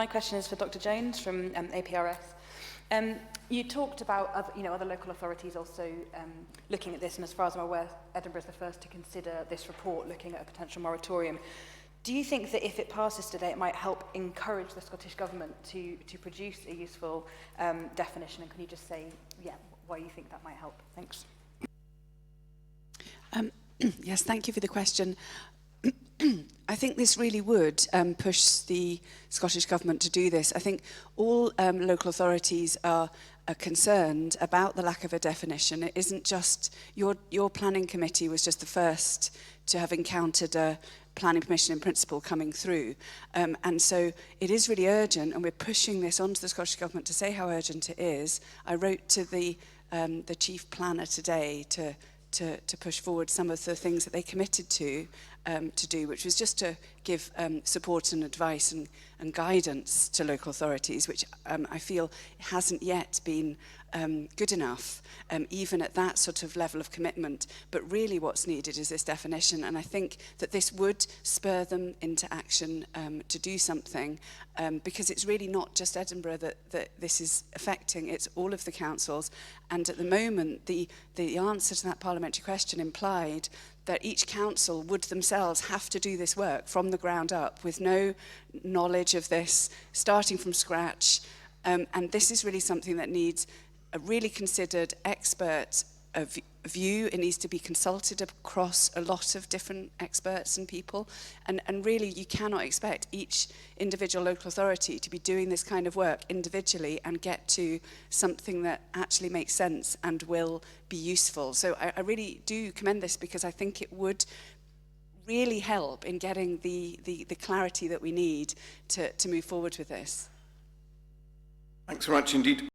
My question is for Dr. Jones from APRS. You talked about other local authorities also looking at this, and as far as I'm aware, Edinburgh is the first to consider this report looking at a potential moratorium. Do you think that if it passes today, it might help encourage the Scottish Government to produce a useful definition? And can you just say, why you think that might help? Thanks. Yes, thank you for the question. I think this really would push the Scottish Government to do this. I think all local authorities are concerned about the lack of a definition. It isn't just your planning committee was just the first to have encountered a planning permission in principle coming through, and so it is really urgent, and we're pushing this onto the Scottish Government to say how urgent it is. I wrote to the chief planner today to push forward some of the things that they committed to do, which was just to give support and advice and guidance to local authorities, which I feel hasn't yet been good enough, even at that sort of level of commitment. But really what's needed is this definition, and I think that this would spur them into action to do something, because it's really not just Edinburgh that this is affecting, it's all of the councils. And at the moment, the answer to that parliamentary question implied that each council would themselves have to do this work from the ground up with no knowledge of this, starting from scratch. And this is really something that needs a really considered expert view. It needs to be consulted across a lot of different experts and people. And really, you cannot expect each individual local authority to be doing this kind of work individually and get to something that actually makes sense and will be useful. So I really do commend this, because I think it would really help in getting the clarity that we need to move forward with this. Thanks very much indeed.